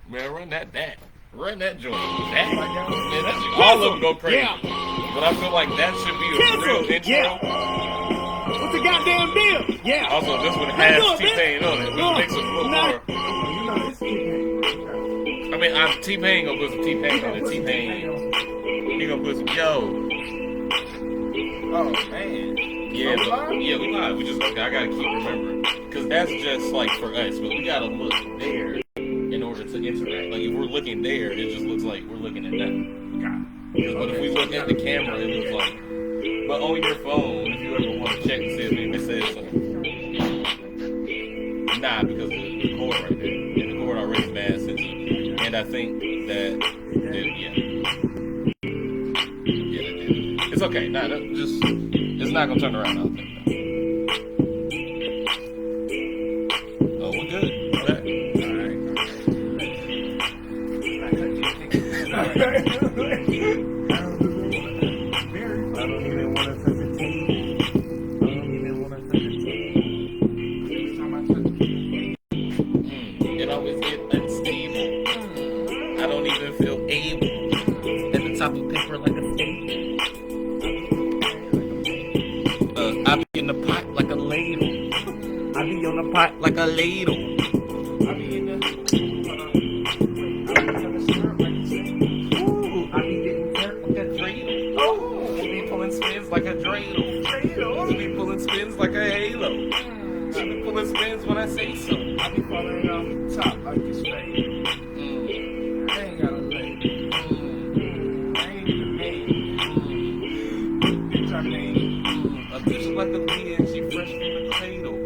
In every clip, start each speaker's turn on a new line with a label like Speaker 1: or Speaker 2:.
Speaker 1: Man, run that. Run that joint. That, man, that shit, all of them go crazy. Yeah. But I feel like that should be a real intro.
Speaker 2: Yeah. What's the goddamn deal? Yeah.
Speaker 1: Also, this one has T-Pain on it, which makes it a little more. I mean, T-Pain gonna put some T-Pain on it. T-Pain, he gonna put some
Speaker 3: Oh man.
Speaker 1: Yeah, we live. We just I gotta keep remembering because that's just like for us, but we gotta look there in order to interact. Like if we're looking there, it just looks like we're looking at that. But if we look at the camera, it looks like. But on your phone, if you ever want to check to see if it says something, nah, because the cord right there, and the cord already is mad sensitive, and I think that it's okay. Nah, it's not gonna turn around. I don't think. Oh, we're good. It always get unstable. I don't even feel able at the top of paper like a staple. I be in the pot like a ladle. I be on the pot like a ladle. I be in the syrup like a saint. Ooh, I be getting hurt like a dreidel. Oh, we be pulling spins like a dreidel. We be pulling spins like a halo. She be pulling spins when I say so.
Speaker 3: I be falling off the top like a straight. I ain't got a leg. I ain't even made. Bitch, I made.
Speaker 1: A bitch like a bee and she fresh from the cradle.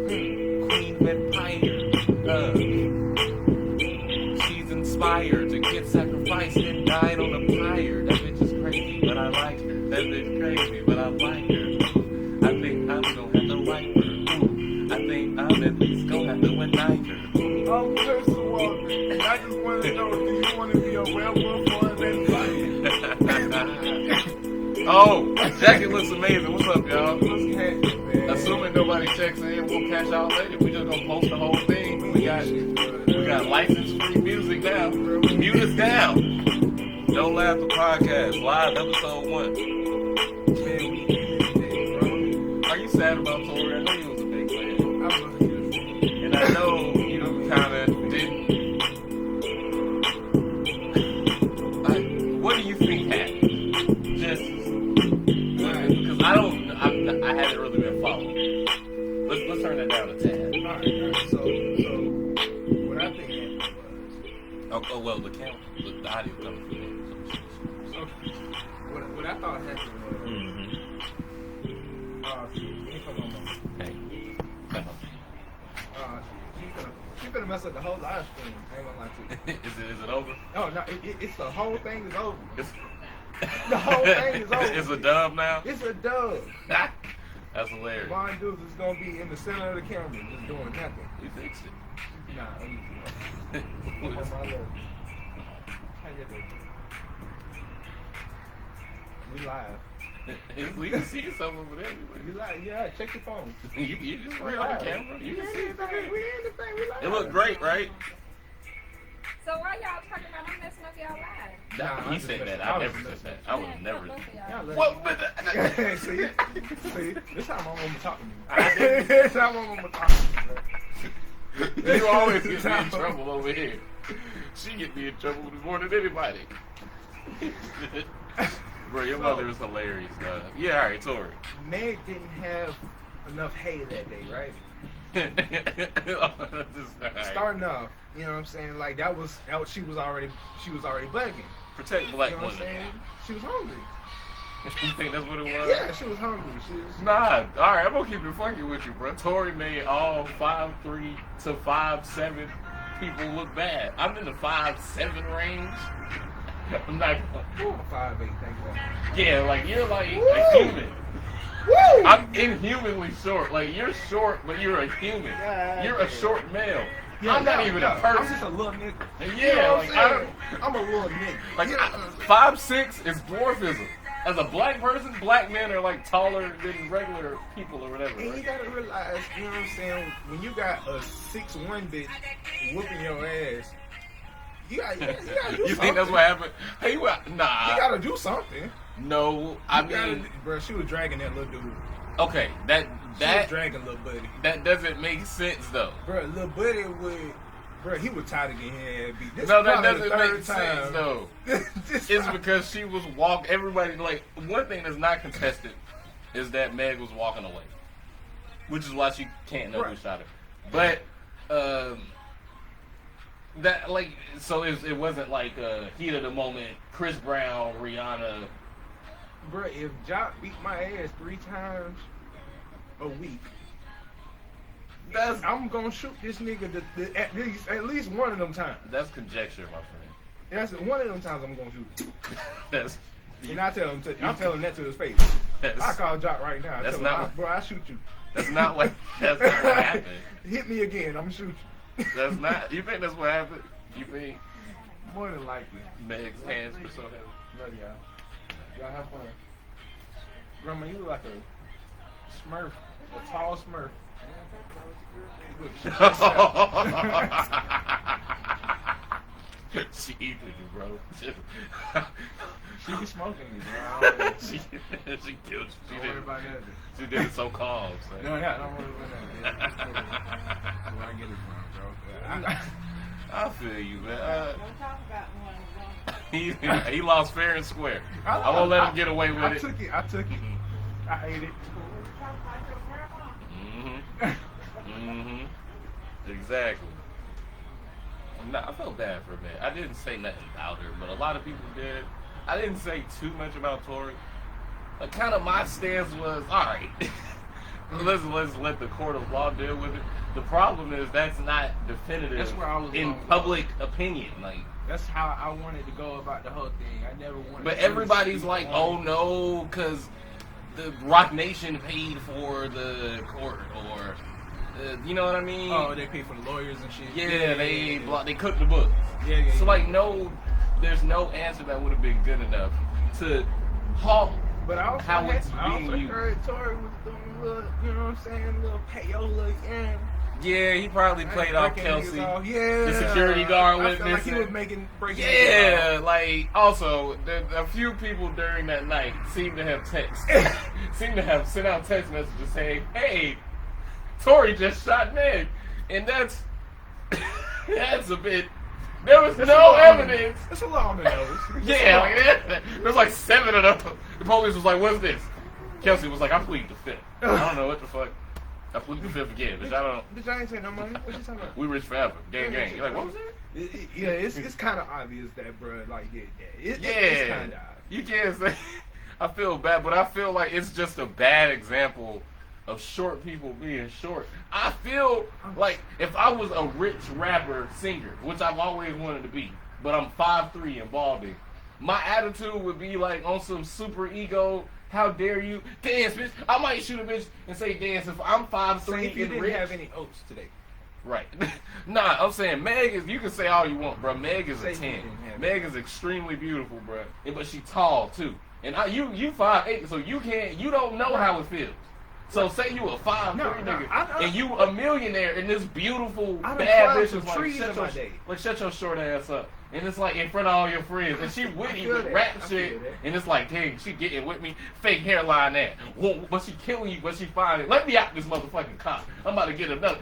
Speaker 1: Queen vampire. She's inspired to get sacrificed and died on a pyre. That bitch is crazy, but I like her. That bitch crazy, but I like her. I think I'm gonna have to wipe her. I think I'm at least gonna have to unite her.
Speaker 3: Oh, first of all, I just want to know, do you want to be a werewolf or a vampire?
Speaker 1: Oh, jacket looks amazing. What's up, y'all?
Speaker 3: What's happening, man?
Speaker 1: Assuming nobody checks in, we'll cash out later. We just gonna post the whole thing. We got license-free music now. Mute us down. Don't Laugh the podcast, live episode 1.
Speaker 3: Man, we did it, bro.
Speaker 1: Are you sad about Tori? I know you was a big fan.
Speaker 3: I was beautiful.
Speaker 1: And I know you kind of didn't. Like, what do you think happened? Just because I haven't really been following. Let's turn that down a tad.
Speaker 3: All right. So what I think happened was.
Speaker 1: Oh well, the audio coming through.
Speaker 3: Okay. What I thought happened was. Shit. Come on.
Speaker 1: Hey.
Speaker 3: She's gonna mess up the whole live stream. I ain't gonna lie to you.
Speaker 1: Is it over?
Speaker 3: No, it's the whole thing is over. The whole thing is over.
Speaker 1: It's a dub now?
Speaker 3: It's a dub.
Speaker 1: That's hilarious.
Speaker 3: Vaughn Dukes is gonna be in the center of the camera, just doing nothing.
Speaker 1: You fixed it.
Speaker 3: Nah, let me see. On my left. How you doing? We live.
Speaker 1: We can see yourself over there.
Speaker 3: You live? Yeah, check your phone.
Speaker 1: You just right on the camera. You can see it.
Speaker 3: We in the thing. We live.
Speaker 1: It looked great, right?
Speaker 4: So why y'all talking about I'm messing up y'all lives?
Speaker 1: Nah, he said that. I never said that. I would never.
Speaker 3: What? See, this time my mama talking to me. This time my mama talking to me.
Speaker 1: You always get me in trouble over here. She get me in trouble more than anybody. Bro, your mother is hilarious, dog. Yeah, all right, Tori.
Speaker 3: Meg didn't have enough hay that day, right? Starting off, you know what I'm saying? Like that was she was already bugging.
Speaker 1: Protect black
Speaker 3: you know what I'm
Speaker 1: women.
Speaker 3: saying? She was hungry.
Speaker 1: You think that's what it was?
Speaker 3: Yeah, she was hungry.
Speaker 1: Nah, alright, I'm gonna keep it funky with you, bro. Tori made all 5'3" to 5'7" people look bad. I'm in the 5'7" range. I'm not
Speaker 3: 5'8", thank God.
Speaker 1: Yeah, like you're like a human.
Speaker 3: Woo!
Speaker 1: I'm inhumanly short. Like you're short, but you're a human. You're a short male.
Speaker 3: Yeah,
Speaker 1: I'm not even a person.
Speaker 3: I'm just a little nigga.
Speaker 1: Yeah,
Speaker 3: you know
Speaker 1: like
Speaker 3: I'm a little nigga.
Speaker 1: Like 5'6" is dwarfism. As a black person, black men are like taller than regular people or whatever.
Speaker 3: And
Speaker 1: right?
Speaker 3: you gotta realize, you know what I'm saying, when you got a 6'1" bitch whooping your ass, You gotta do something.
Speaker 1: You think that's what happened? Hey, nah.
Speaker 3: You gotta do something.
Speaker 1: No, I mean,
Speaker 3: bro, she was dragging that little dude.
Speaker 1: okay,
Speaker 3: She was dragging little buddy.
Speaker 1: that doesn't make sense though.
Speaker 3: Bro, little buddy would. Bro, he was tired of getting head beat. This
Speaker 1: No,
Speaker 3: is
Speaker 1: that
Speaker 3: probably the
Speaker 1: doesn't
Speaker 3: third
Speaker 1: make
Speaker 3: time.
Speaker 1: sense though.
Speaker 3: This
Speaker 1: It's
Speaker 3: time.
Speaker 1: because she was walking. Everybody like one thing that's not contested is that Meg was walking away, which is why she can't know who
Speaker 3: Right.
Speaker 1: shot her. But that like so it wasn't like heat of the moment. Chris Brown, Rihanna.
Speaker 3: Bro, if Jock beat my ass 3 times a week, I'm gonna shoot this nigga at least one of them times.
Speaker 1: That's conjecture, my friend.
Speaker 3: That's one of them times I'm gonna shoot.
Speaker 1: That's
Speaker 3: And I tell him, I'm telling that to his face.
Speaker 1: That's-
Speaker 3: I call Jock right now.
Speaker 1: That's
Speaker 3: Tell him,
Speaker 1: not-
Speaker 3: bro, I shoot you.
Speaker 1: that's not what happened.
Speaker 3: Hit me again, I'm shoot you.
Speaker 1: That's not. You think that's what happened? You think
Speaker 3: More than likely.
Speaker 1: Meg's hands were so heavy?
Speaker 3: Love y'all. Y'all have fun. Grandma, you look like a Smurf, a tall Smurf. You look
Speaker 1: She eated you, bro.
Speaker 3: She be smoking me, bro. I don't know.
Speaker 1: she killed you.
Speaker 3: Don't worry about that.
Speaker 1: She did it so calm. So.
Speaker 3: No, yeah, don't worry about that. That's where I get it from, bro.
Speaker 1: I feel you, man.
Speaker 4: Don't talk about one.
Speaker 1: He lost fair and square. I won't let him get away with
Speaker 3: I
Speaker 1: it.
Speaker 3: took it. I took it. I ate it.
Speaker 1: Exactly. No, I felt bad for Meg. I didn't say nothing about her, but a lot of people did. I didn't say too much about Tory. Kind of my stance was, all right, let's let the court of law deal with it. The problem is that's not definitive
Speaker 3: That's where I was
Speaker 1: in
Speaker 3: going.
Speaker 1: public opinion. Like,
Speaker 3: That's how I wanted to go about the whole thing. I never wanted.
Speaker 1: but
Speaker 3: to
Speaker 1: everybody's
Speaker 3: speak
Speaker 1: like,
Speaker 3: on
Speaker 1: oh
Speaker 3: it.
Speaker 1: no, because the Rock Nation paid for the court, or you know what I mean?
Speaker 3: Oh, they pay for the lawyers and shit.
Speaker 1: Yeah, they cooked the books.
Speaker 3: Yeah.
Speaker 1: So like, no, there's no answer that would have been good enough to halt.
Speaker 3: But I also,
Speaker 1: how it's
Speaker 3: I
Speaker 1: being
Speaker 3: also
Speaker 1: used.
Speaker 3: heard Tory was doing a little, you know what I'm saying, little payola again.
Speaker 1: Yeah, he probably played off
Speaker 3: Breaking
Speaker 1: Kelsey.
Speaker 3: niggas off. Yeah.
Speaker 1: the security guard
Speaker 3: I
Speaker 1: was
Speaker 3: felt like he
Speaker 1: missing.
Speaker 3: was breaking niggas
Speaker 1: Yeah,
Speaker 3: off.
Speaker 1: like also a few people during that night seem to have seem to have sent out text messages saying, "Hey, Tory just shot Meg," and that's a bit. There was no evidence.
Speaker 3: It's a lot on the nose.
Speaker 1: Yeah, like, there's like 7 of them. The police was like, "What's this?" Kelsey was like, "I plead the 5th." I don't know what the fuck. I plead the 5th again, bitch. I don't.
Speaker 3: Bitch, I ain't say no money. What you talking about?
Speaker 1: We rich forever. Gang, gang. You're like, what was that?
Speaker 3: Yeah, it's kind of obvious that, bro. Like, it's
Speaker 1: Yeah,
Speaker 3: kind of obvious.
Speaker 1: you can't say. I feel bad, but I feel like it's just a bad example of short people being short. I feel like if I was a rich rapper singer, which I've always wanted to be, but I'm 5'3" and balding, my attitude would be like on some super ego. How dare you dance, bitch? I might shoot a bitch and say dance if I'm 5'3"
Speaker 3: Say if you
Speaker 1: and
Speaker 3: didn't
Speaker 1: rich.
Speaker 3: have any oats today.
Speaker 1: Right. Nah, I'm saying Meg is, you can say all you want, bro. Meg is
Speaker 3: Say
Speaker 1: a
Speaker 3: you
Speaker 1: 10.
Speaker 3: didn't have
Speaker 1: Meg is extremely beautiful, bro. But she tall too. And you 5'8", so you don't know how it feels. So say you a 5'3"
Speaker 3: No,
Speaker 1: nigga,
Speaker 3: I-
Speaker 1: and you a millionaire, and this beautiful
Speaker 3: I done
Speaker 1: bad
Speaker 3: climbed
Speaker 1: bitch
Speaker 3: some
Speaker 1: is like,
Speaker 3: trees in my day.
Speaker 1: shut your short ass up. And it's like in front of all your friends, and she with you
Speaker 3: feel
Speaker 1: with
Speaker 3: that.
Speaker 1: rap
Speaker 3: I
Speaker 1: shit,
Speaker 3: feel that.
Speaker 1: and it's like, dang, she getting with me, fake hairline that. But she killing you, but she fine. Let me out this motherfucking cop. I'm about to get another.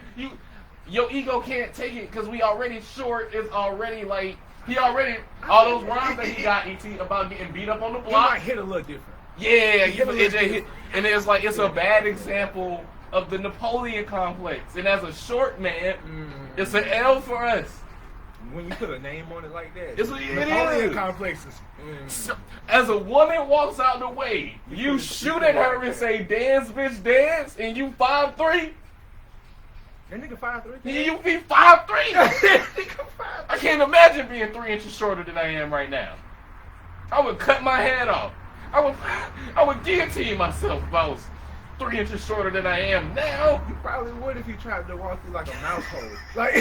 Speaker 1: Your ego can't take it because we already short. It's already like he already all those rhymes that he got ET about getting beat up on the
Speaker 3: It
Speaker 1: block.
Speaker 3: might hit a little different.
Speaker 1: Yeah,
Speaker 3: He never
Speaker 1: it
Speaker 3: looked
Speaker 1: hit, and it's like it's a bad example of the Napoleon complex. And as a short man, it's an L for us.
Speaker 3: When you put a name on it like that,
Speaker 1: It
Speaker 3: Napoleon
Speaker 1: is.
Speaker 3: complexes.
Speaker 1: So, as a woman walks out the way, you shoot at her and say, "Dance, bitch, dance," and you 5'3".
Speaker 3: That nigga 5'3".
Speaker 1: You be 5'3". I can't imagine being 3 inches shorter than I am right now. I would cut my head off. I would guillotine myself if I was 3 inches shorter than I am now.
Speaker 3: You probably would if you tried to walk through like a mouse hole. Like,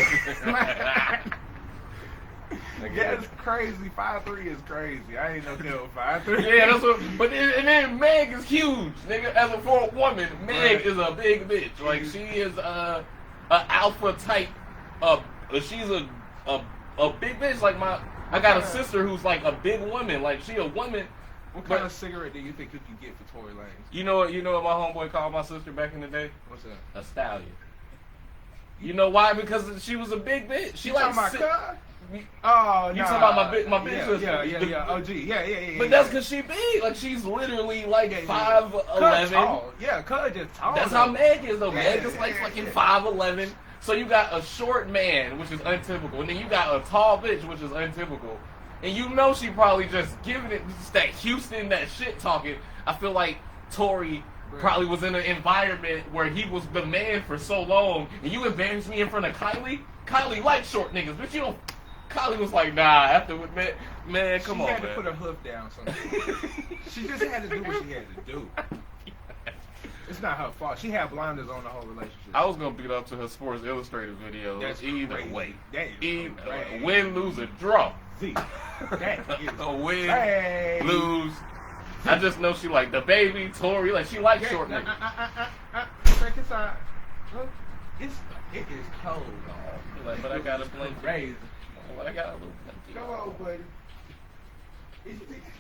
Speaker 3: that's crazy. 5'3" is crazy. I ain't no deal with 5'3".
Speaker 1: Yeah, that's what. But and then Meg is huge, nigga. As for a woman, Meg is a big bitch. Like she is a alpha type. She's a a big bitch. Like I got a sister who's like a big woman. Like she a woman.
Speaker 3: What kind of cigarette do you think you can get for Tory Lanez?
Speaker 1: You know what my homeboy called my sister back in the day?
Speaker 3: What's that?
Speaker 1: A stallion. You know why? Because she was a big bitch. She like
Speaker 3: talking about Oh,
Speaker 1: you talking about my bitch?
Speaker 3: Yeah. OG. Yeah.
Speaker 1: But that's because she big. Like she's literally like 5'11".
Speaker 3: Yeah, cuz just tall.
Speaker 1: That's how Meg is though. Meg is like fucking 5'11". So you got a short man, which is untypical, and then you got a tall bitch, which is untypical. And you know she probably just giving it just that Houston, that shit talking. I feel like Tory probably was in an environment where he was the man for so long, and you embarrassed me in front of Kylie. Kylie likes short niggas, but you don't. Kylie was like, nah. After man, come on, man.
Speaker 3: She had to put her hoof down sometimes. She just had to do what she had to do. It's not her fault. She had blinders on the whole relationship.
Speaker 1: I was gonna beat up to her Sports Illustrated video.
Speaker 3: That's
Speaker 1: either
Speaker 3: crazy.
Speaker 1: way.
Speaker 3: That is crazy.
Speaker 1: Win, lose, or draw.
Speaker 3: That is
Speaker 1: a win,
Speaker 3: crazy.
Speaker 1: lose. I just know she like the baby, Tory. Like she likes short niggas.
Speaker 3: Check this out. Look, it is cold.
Speaker 1: Like, but I got a blanket.
Speaker 3: Crazy.
Speaker 1: But I got a little blanket.
Speaker 3: Come on, buddy.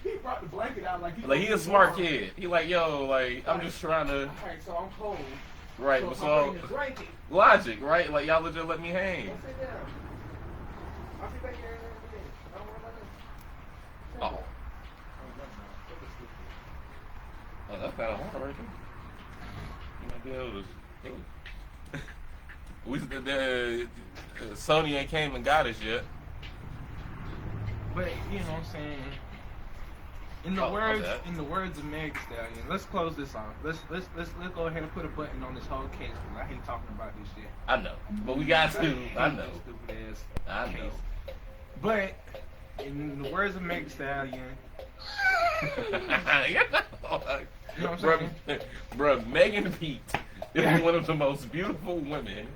Speaker 3: He brought the blanket out like
Speaker 1: he a smart kid. He like, yo, like I'm just trying to.
Speaker 3: Alright, so I'm cold.
Speaker 1: Right, so logic, right? Like y'all just let me hang.
Speaker 3: Sit down. I'll be back here in a minute. Don't worry about that.
Speaker 1: Oh. Oh, that's kind of hard right there. You might be able to. Sony ain't came and got us yet.
Speaker 3: But you know what I'm saying. In the words of Meg Stallion, let's close this off. Let's go ahead and put a button on this whole case because I hate talking about this shit.
Speaker 1: I know, but we got to. I know.
Speaker 3: Stupid ass
Speaker 1: I know.
Speaker 3: case. But in the words of Meg Stallion, you know what I'm saying?
Speaker 1: Bro, Megan Pete is one of the most beautiful women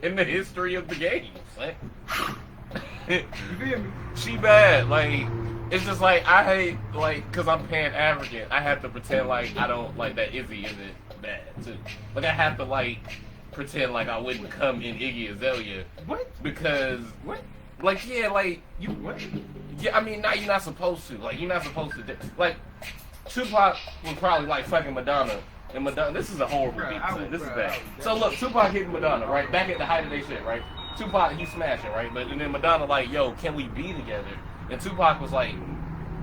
Speaker 1: in the history of the game.
Speaker 3: You feel me?
Speaker 1: She bad. Like, it's just like, I hate, like, because I'm Pan-African, I have to pretend like I don't, like, that Izzy isn't bad, too. Like, I have to, like, pretend like I wouldn't come in Iggy Azalea.
Speaker 3: What?
Speaker 1: Because,
Speaker 3: What?
Speaker 1: like, yeah, like,
Speaker 3: You what?
Speaker 1: yeah, I mean, now you're not supposed to. Like, you're not supposed to. Like, Tupac was probably like fucking Madonna. And Madonna, this is a horrible beat. This is bad. So look, Tupac hitting Madonna, right? Back at the height of their shit, right? Tupac, he's smashing, right? But and then Madonna like, yo, can we be together? And Tupac was like,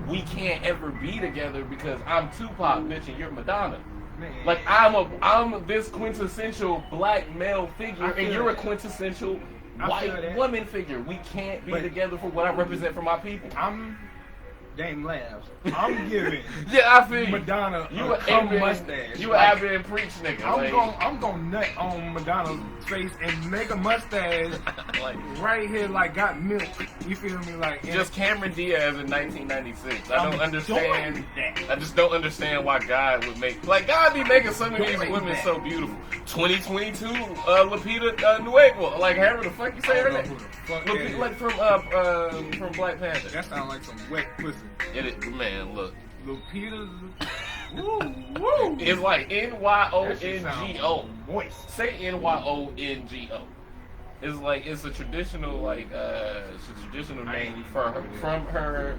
Speaker 1: we can't ever be together because I'm Tupac, bitch, and you're Madonna.
Speaker 3: Man.
Speaker 1: Like I'm this quintessential black male figure, and you're a quintessential white woman figure. We can't be together for what I represent for my people.
Speaker 3: I'm Dame Labs. I'm giving
Speaker 1: Yeah, I feel you.
Speaker 3: Madonna
Speaker 1: You
Speaker 3: a cum mustache.
Speaker 1: You like, have been preach nigga.
Speaker 3: I'm gonna nut on Madonna's face and make a mustache
Speaker 1: like
Speaker 3: right here like got milk. You feel me? Like
Speaker 1: just Cameron Diaz in 1996. I don't understand.
Speaker 3: doing that.
Speaker 1: I just don't understand why God would make God be making some of these women so beautiful. 2022, Lupita Nyong'o, like however the fuck you say her name. Lupita, like from Black Panther.
Speaker 3: That sounds like some wet pussy.
Speaker 1: It is, man. Look,
Speaker 3: Lupita. Woo.
Speaker 1: it's like Nyongo.
Speaker 3: Moist.
Speaker 1: Say Nyongo. It's like it's a traditional name for her, from her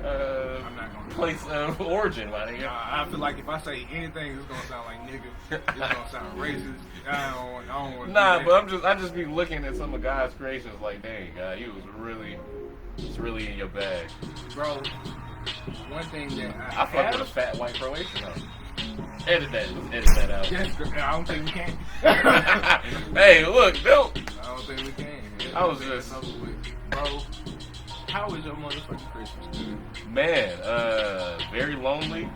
Speaker 1: place of origin, my nigga.
Speaker 3: I feel like if I say anything, it's gonna sound like nigga. It's gonna sound racist. I don't want to
Speaker 1: Nah, but I just be looking at some of God's creations like, dang, God, you was really in your bag.
Speaker 3: Bro, one thing that
Speaker 1: I fuck with a fat white Croatian though. Edit that out.
Speaker 3: Yes, I don't think we can.
Speaker 1: Hey, look, don't.
Speaker 3: I don't think we can.
Speaker 1: I was just,
Speaker 3: bro. How was your motherfucking Christmas, dude?
Speaker 1: Man, very lonely.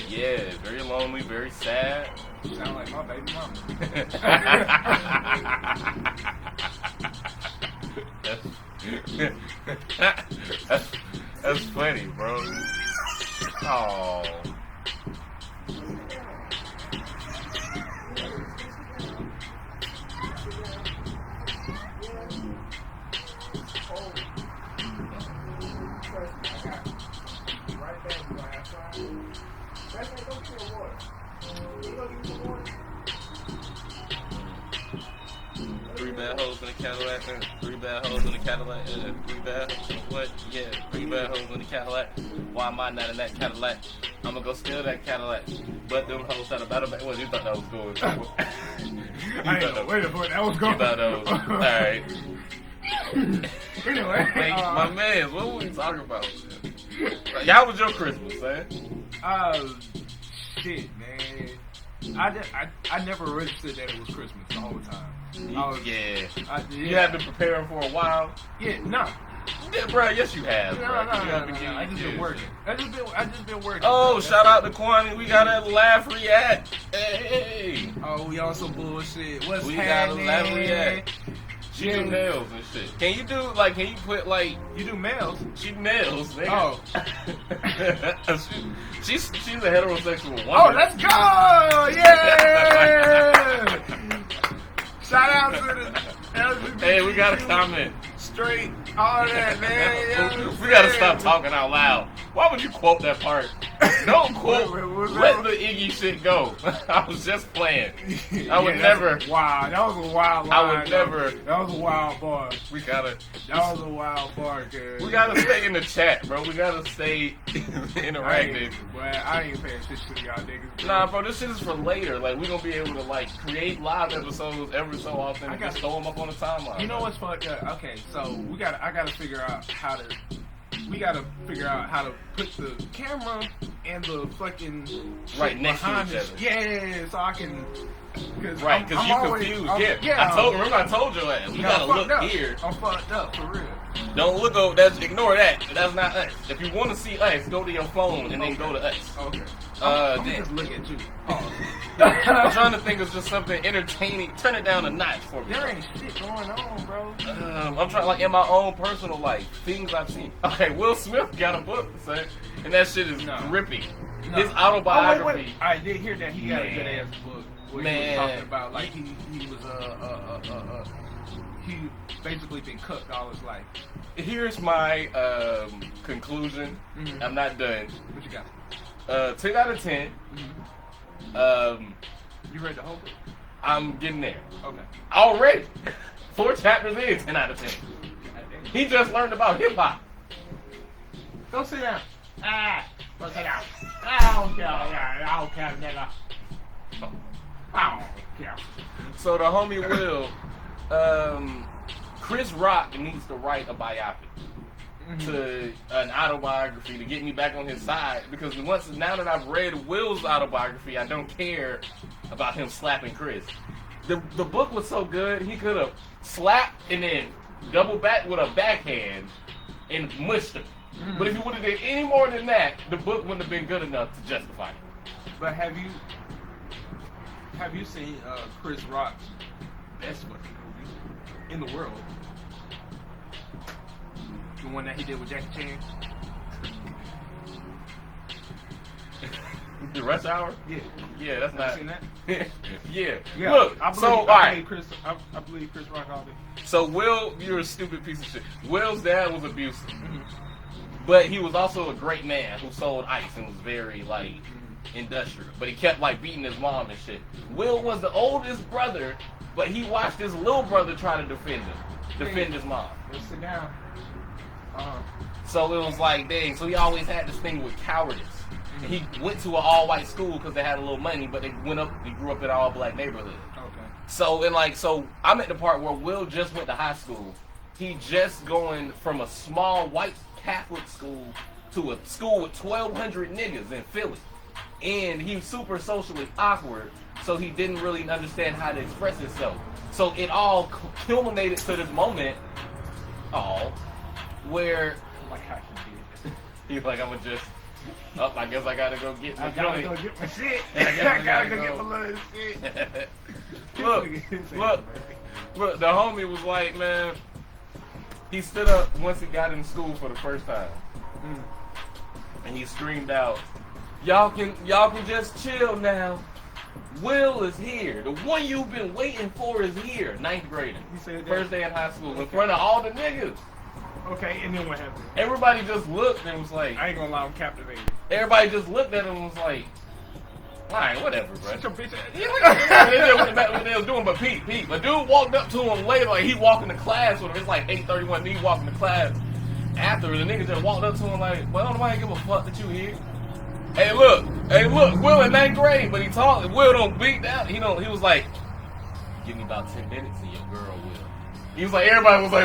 Speaker 3: Yeah,
Speaker 1: very lonely, very sad.
Speaker 3: You sound like my baby mama.
Speaker 1: That's funny, bro. Oh. $3 bad hoes in the Cadillac. 3 bad hoes in the Cadillac. 3 bad what? Yeah, 3 bad hoes in the Cadillac. Why am I not in that Cadillac? I'm gonna go steal that Cadillac. But them hoes had a battle back. What, you thought that was going?
Speaker 2: I ain't know. Wait a minute, that was going.
Speaker 1: You thought that was alright.
Speaker 2: Anyway,
Speaker 1: My man, what were we talking about? How was your Christmas, man?
Speaker 3: Shit, man. I never registered that it was Christmas the whole time.
Speaker 1: Yeah. You have been preparing for a while?
Speaker 3: Yeah, no.
Speaker 1: Yeah, bro, yes you have.
Speaker 3: No. I just been working. I just been working.
Speaker 1: Oh, shout out to Kwani. We got a Laff react. Hey.
Speaker 3: Oh, we on some bullshit. What's
Speaker 1: We
Speaker 3: happening?
Speaker 1: got a Laff react. She do nails and shit. Can you do
Speaker 3: You do males?
Speaker 1: she nails, nigga.
Speaker 3: Oh.
Speaker 1: she's a heterosexual woman.
Speaker 3: Oh, let's go! Yeah! Shout out to the LGBT.
Speaker 1: Hey, we got a comment.
Speaker 3: Straight, all that, man.
Speaker 1: We gotta stop talking out loud. Why would you quote that part? Don't quote. Let the Iggy shit go. I was just playing. I would never.
Speaker 2: Wow, that was a wild line.
Speaker 1: I would never.
Speaker 2: That was a wild bar.
Speaker 1: We gotta.
Speaker 2: That was a wild bar, kid.
Speaker 1: We gotta stay in the chat, bro. We gotta stay interactive.
Speaker 2: I ain't paying attention to y'all niggas.
Speaker 1: Nah, bro, this shit is for later. Like, we gonna be able to, like, create live episodes every so often and just throw them up on the timeline.
Speaker 3: You know what's fucked up? Okay, so I gotta figure out how to. We gotta figure out how to put the camera and the fucking
Speaker 1: Right next to
Speaker 3: behind
Speaker 1: each
Speaker 3: this.
Speaker 1: other.
Speaker 3: Yeah, so I can.
Speaker 1: Right, because you confused. Yeah. Remember I told you that. We gotta look here.
Speaker 3: I'm fucked up, for real.
Speaker 1: Don't look over. Ignore that. That's not us. If you want to see us, go to your phone and then go to us.
Speaker 3: Okay. I'm
Speaker 1: Damn.
Speaker 3: just look at you. Oh.
Speaker 1: I'm trying to think of just something entertaining. Turn it down a notch for me.
Speaker 3: There ain't shit going on, bro.
Speaker 1: I'm trying, like, in my own personal life, things I've seen. Okay, Will Smith got a book, son, and that shit is gripping.
Speaker 3: No.
Speaker 1: His autobiography.
Speaker 3: Wait. I did hear that he got a good ass book. Where he was talking about, like, he was he basically been cooked all his life.
Speaker 1: Here's my conclusion.
Speaker 3: Mm-hmm.
Speaker 1: I'm not done.
Speaker 3: What you got?
Speaker 1: 10 out of 10.
Speaker 3: Mm-hmm. You read the whole book?
Speaker 1: I'm getting there.
Speaker 3: Okay.
Speaker 1: Already. 4 chapters in, 10 out of 10. He just learned about hip hop.
Speaker 3: Go sit down.
Speaker 2: Go sit down. I don't care, nigga. I don't care.
Speaker 1: So the homie Will, Chris Rock needs to write a biopic. To an autobiography to get me back on his side, because now that I've read Will's autobiography, I don't care about him slapping Chris. The book was so good, he could have slapped and then double back with a backhand and mushed him. But if he would have did any more than that, the book wouldn't have been good enough to justify it.
Speaker 3: But have you seen Chris Rock's best fucking movie in the world? The one that he did with Jackie Chan?
Speaker 1: The Rush Hour?
Speaker 3: Yeah.
Speaker 1: Yeah, that's not.
Speaker 3: Seen that?
Speaker 1: Yeah.
Speaker 3: Yeah.
Speaker 1: Look,
Speaker 3: I believe,
Speaker 1: so, alright.
Speaker 3: I believe Chris Rock all day.
Speaker 1: So, Will, you're a stupid piece of shit. Will's dad was abusive. But he was also a great man who sold ice and was very, like, industrial. But he kept, like, beating his mom and shit. Will was the oldest brother, but he watched his little brother try to defend his mom.
Speaker 3: Let's sit down.
Speaker 1: So it was like, dang, so he always had this thing with cowardice. He went to an all-white school because they had a little money, but he grew up in an all-black neighborhood.
Speaker 3: Okay.
Speaker 1: So I'm at the part where Will just went to high school. He just going from a small white Catholic school to a school with 1,200 niggas in Philly. And he was super socially awkward, so he didn't really understand how to express himself. So it all culminated to this moment, where
Speaker 3: Like how he did.
Speaker 1: he's like, I guess I gotta go get my
Speaker 2: I gotta
Speaker 1: joint.
Speaker 2: go get my shit.
Speaker 1: I
Speaker 2: gotta go get my little shit.
Speaker 1: Look, the homie was like, man, he stood up once he got in school for the first time. And he screamed out, y'all can just chill now. Will is here. The one you've been waiting for is here. 9th grader.
Speaker 3: You said that?
Speaker 1: First day in high school in front of all the niggas.
Speaker 3: Okay, and then what happened?
Speaker 1: Everybody just looked and was like,
Speaker 3: I ain't gonna lie, I'm captivated.
Speaker 1: everybody just looked at him and was like, Alright, whatever, bro.
Speaker 3: Shut your bitch ass.
Speaker 1: They was doing, but Pete. A dude walked up to him later, like he walking to class with him. It's like 8:31, he walking to class. After the nigga just walked up to him like, well, I don't nobody give a fuck that you here. Hey, look, Will in 9th grade, but he talked. Will don't beat down. He was like, give me about 10 minutes and your girl will. He was like, everybody was like,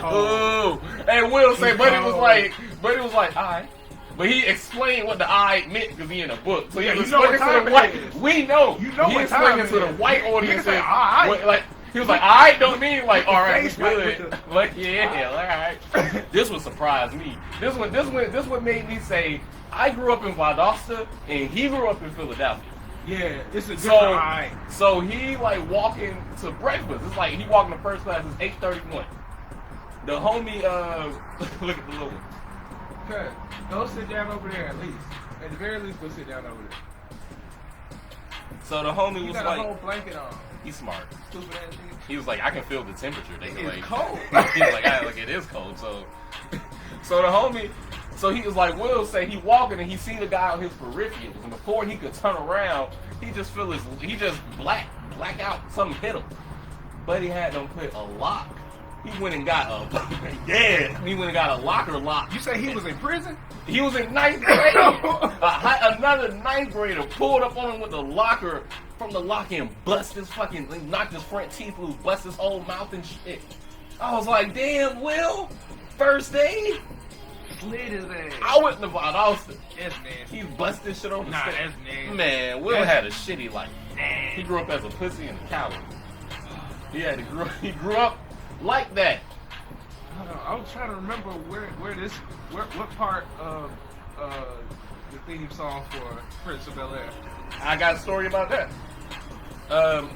Speaker 1: oh. And Will said, but it was like, all right. But he explained what the I meant because he in a book. So he was explaining to the white. We know.
Speaker 3: You know
Speaker 1: he
Speaker 3: what
Speaker 1: explaining
Speaker 3: time
Speaker 1: to the white audience.
Speaker 3: Like, all right.
Speaker 1: Like he was like, all right, don't mean like, all right,
Speaker 3: Face right
Speaker 1: good.
Speaker 3: with the-
Speaker 1: Like, yeah, all right. This would surprise me. This one made me say, I grew up in Valdosta and he grew up in Philadelphia.
Speaker 3: Yeah, it's a different eye.
Speaker 1: So he like walking to breakfast. It's like he walking to first class. It's 8:31. The homie, look at the little one.
Speaker 3: Okay, go sit down over there at least. At the very least, go sit down over there.
Speaker 1: So the homie
Speaker 3: You
Speaker 1: was
Speaker 3: got
Speaker 1: like,
Speaker 3: a whole blanket on.
Speaker 1: he's smart.
Speaker 3: Stupid ass nigga.
Speaker 1: He was like, I can feel the temperature. They
Speaker 3: It's
Speaker 1: like,
Speaker 3: cold.
Speaker 1: He was like, it is cold. So the homie, so he was like, Will say he walking and he seen the guy on his peripherals, and before he could turn around, he just black out. Something hit him, but he had them put a lock. He went and got a He went and got a locker lock.
Speaker 3: You say he was in prison?
Speaker 1: He was in 9th grade. Another 9th grader pulled up on him with the locker from the locker and knocked his front teeth loose, bust his whole mouth and shit. I was like, damn, Will, first day.
Speaker 3: Slid his ass.
Speaker 1: I went to Valdosta.
Speaker 3: That's nasty.
Speaker 1: He busted shit on the
Speaker 3: Nah,
Speaker 1: stage.
Speaker 3: that's nasty.
Speaker 1: Man, Will
Speaker 3: That's
Speaker 1: had a shitty life. He grew up as a pussy and a coward. He grew up like that.
Speaker 3: I was trying to remember what part of the theme song for Prince of Bel-Air.
Speaker 1: I got a story about that.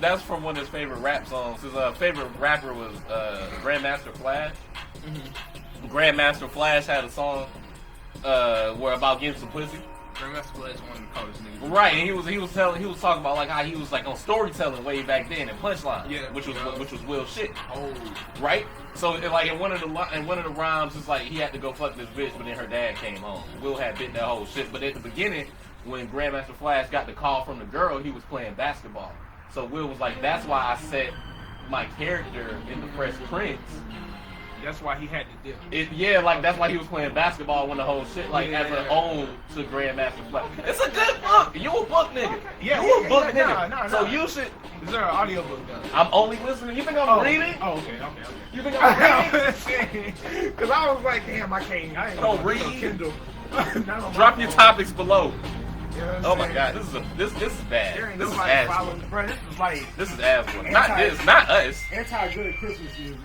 Speaker 1: That's from one of his favorite rap songs. His favorite rapper was Grandmaster Flash. Mm-hmm. Grandmaster Flash had a song where about getting some pussy.
Speaker 3: Grandmaster Flash one of the coldest niggas.
Speaker 1: Right, and he was talking about like how he was like on storytelling way back then and punchline, which was Will shit.
Speaker 3: Oh,
Speaker 1: right. So like in one of the rhymes, it's like he had to go fuck this bitch, but then her dad came home. Will had bit that whole shit, but at the beginning, when Grandmaster Flash got the call from the girl, he was playing basketball. So Will was like, that's why I set my character in the Fresh Prince.
Speaker 3: that's why he had to dip.
Speaker 1: That's why he was playing basketball when the whole shit, as an ode to Grandmaster Flash. It's a good book. You a book nigga. You a book nigga.
Speaker 3: Nah.
Speaker 1: So you should.
Speaker 3: Is there an audiobook though?
Speaker 1: I'm only listening. You think I'm reading?
Speaker 3: Oh, okay.
Speaker 1: You think I'm reading?
Speaker 3: Because I was like, damn, I ain't
Speaker 1: Don't read.
Speaker 3: Kindle.
Speaker 1: Drop your topics below.
Speaker 3: You know what
Speaker 1: Oh
Speaker 3: I'm
Speaker 1: my
Speaker 3: saying?
Speaker 1: god, this is bad.
Speaker 3: There ain't
Speaker 1: This is
Speaker 3: nobody
Speaker 1: ass.
Speaker 3: following, bro. This is like
Speaker 1: This is ass. Not us.
Speaker 3: anti-good Christmas music.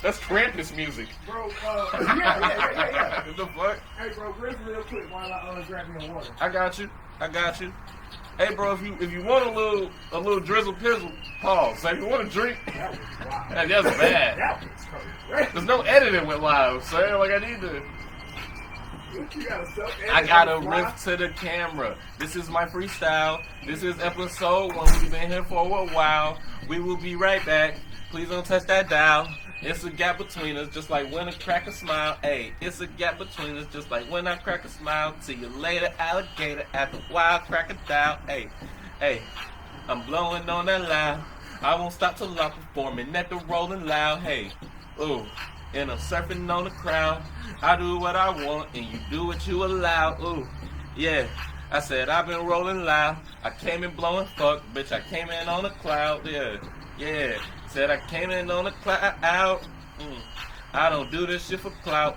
Speaker 1: That's Krampus music.
Speaker 3: Bro, yeah.
Speaker 1: What the fuck?
Speaker 3: Hey, bro, real quick while I grab me a water.
Speaker 1: I got you. Hey, bro, if you want a little drizzle pizzle, pause. So if you want to drink,
Speaker 3: That was wild.
Speaker 1: that's bad.
Speaker 3: That was crazy.
Speaker 1: There's no editing with live, so like I need to.
Speaker 3: You got a self-edit
Speaker 1: I got a
Speaker 3: on the fly?
Speaker 1: riff to the camera. This is my freestyle. This is episode 1. We've been here for a while. We will be right back. Please don't touch that dial. It's a gap between us, just like when I crack a smile. Hey, it's a gap between us, just like when I crack a smile. See you later, alligator, at the wild crocodile. Hey, I'm blowing on that loud. I won't stop till I'm performing at the Rolling Loud. Hey, ooh, and I'm surfing on the crowd. I do what I want, and you do what you allow. Ooh, yeah. I said I've been rolling loud. I came in blowing fuck, bitch. I came in on a cloud. Yeah. Said I came in on a cloud. I don't do this shit for clout.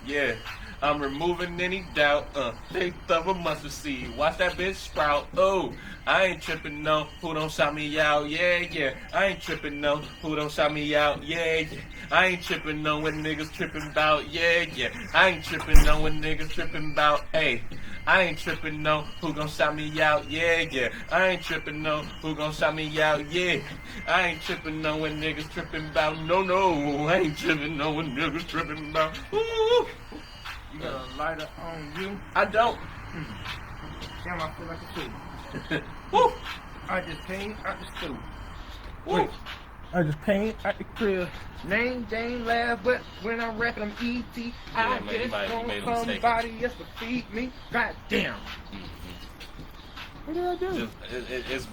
Speaker 1: Yeah. I'm removing any doubt. Big thumb of mustard seed. Watch that bitch sprout. Oh, I ain't tripping no. Who don't shout me out? Yeah. I ain't tripping no. Who don't shout me out? Yeah. I ain't tripping no when niggas tripping bout. Yeah. I ain't tripping no when niggas tripping bout. Hey. I ain't tripping no, who gon' shout me out, yeah. I ain't tripping no, who gon' shout me out, yeah. I ain't tripping no when niggas tripping bout, no. I ain't tripping no when niggas tripping bout, ooh.
Speaker 3: You got a lighter on you?
Speaker 1: I don't.
Speaker 3: Damn, I feel like a fool.
Speaker 1: Woo.
Speaker 3: I just came out the stool.
Speaker 1: Woo.
Speaker 3: I just paint at the crib. Name Jane Laff, but when I'm rapping, I'm E.T. I
Speaker 1: man,
Speaker 3: just
Speaker 1: you made a
Speaker 3: want
Speaker 1: mistake.
Speaker 3: somebody else to feed me. God damn. What did I do?
Speaker 1: It's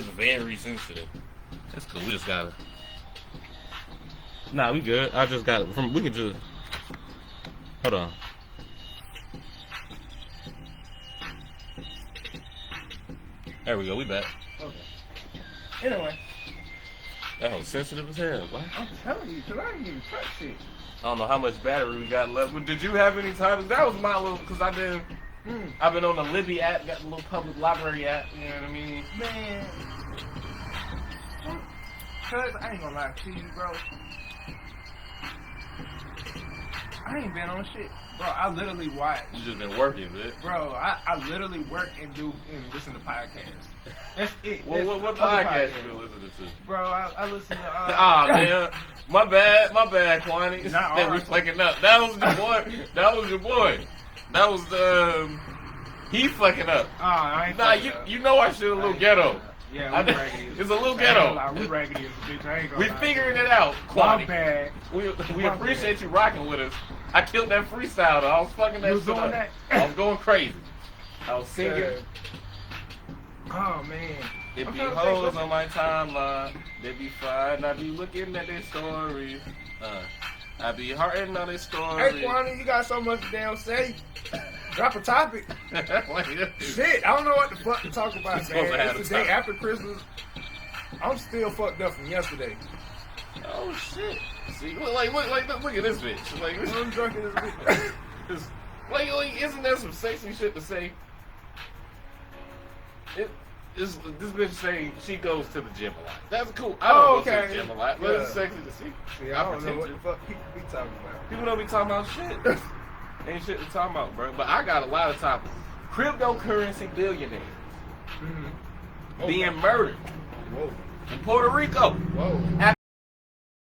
Speaker 1: very sensitive. It's cool. We just gotta. Nah, we good. I just got it from. We can just. Hold on. There we go. We back.
Speaker 3: Okay. Anyway,
Speaker 1: That was sensitive as hell. What?
Speaker 3: I'm telling you, because I didn't even touch it.
Speaker 1: I don't know how much battery we got left. But did you have any time? That was my little. Because I've been on the Libby app, got the little public library app. You know what I mean?
Speaker 3: Man. Cuz, I ain't gonna lie to you, bro. I ain't been on shit. Bro, I literally watch.
Speaker 1: You just been working, man.
Speaker 3: Bro, I literally work and listen to podcasts. That's it.
Speaker 1: What
Speaker 3: That's
Speaker 1: podcast
Speaker 3: other
Speaker 1: you been listening to?
Speaker 3: Bro, I listen to.
Speaker 1: Ah man, my bad, Kwani.
Speaker 3: Not
Speaker 1: That was
Speaker 3: ours.
Speaker 1: fucking up. That was your boy. That was the he fucking up.
Speaker 3: I ain't
Speaker 1: Nah,
Speaker 3: fucking up.
Speaker 1: you know our shit a little ghetto.
Speaker 3: Yeah, we raggedy.
Speaker 1: It's a little
Speaker 3: I ain't
Speaker 1: ghetto.
Speaker 3: gonna lie, we raggedy as a bitch. I ain't gonna
Speaker 1: We
Speaker 3: lie.
Speaker 1: figuring it out,
Speaker 3: My
Speaker 1: Kwani.
Speaker 3: bad.
Speaker 1: We
Speaker 3: My
Speaker 1: appreciate
Speaker 3: bad.
Speaker 1: you rocking with us. I killed that freestyle though. I was fucking that
Speaker 3: You was
Speaker 1: shit
Speaker 3: doing
Speaker 1: up.
Speaker 3: that?
Speaker 1: I was going crazy. I was singing.
Speaker 3: Oh man.
Speaker 1: There
Speaker 3: I'm
Speaker 1: be
Speaker 3: trying to
Speaker 1: hoes
Speaker 3: think
Speaker 1: on my timeline. They be fried, and I be looking at their stories. I be hearting on their stories.
Speaker 3: Hey, Kwani, you got so much to damn say. Drop a topic.
Speaker 1: Like,
Speaker 3: Shit, I don't know what the fuck to talk about,
Speaker 1: You're supposed to
Speaker 3: man.
Speaker 1: have
Speaker 3: It's
Speaker 1: a
Speaker 3: the day
Speaker 1: topic.
Speaker 3: after Christmas. I'm still fucked up from yesterday.
Speaker 1: oh shit! See, look at this bitch. Like,
Speaker 3: I'm drunk as a bitch.
Speaker 1: this, isn't there some sexy shit to say? This bitch saying she goes to the gym a lot. That's cool. I don't
Speaker 3: Oh,
Speaker 1: go to
Speaker 3: okay.
Speaker 1: the gym a lot, but it's
Speaker 3: Yeah.
Speaker 1: sexy to see.
Speaker 3: Yeah, I don't know what the fuck people be talking about.
Speaker 1: People don't be talking about shit. Ain't shit to talk about, bro. But I got a lot of topics. Cryptocurrency billionaires
Speaker 3: Mm-hmm.
Speaker 1: being murdered
Speaker 3: Whoa.
Speaker 1: in Puerto Rico
Speaker 3: Whoa.
Speaker 1: after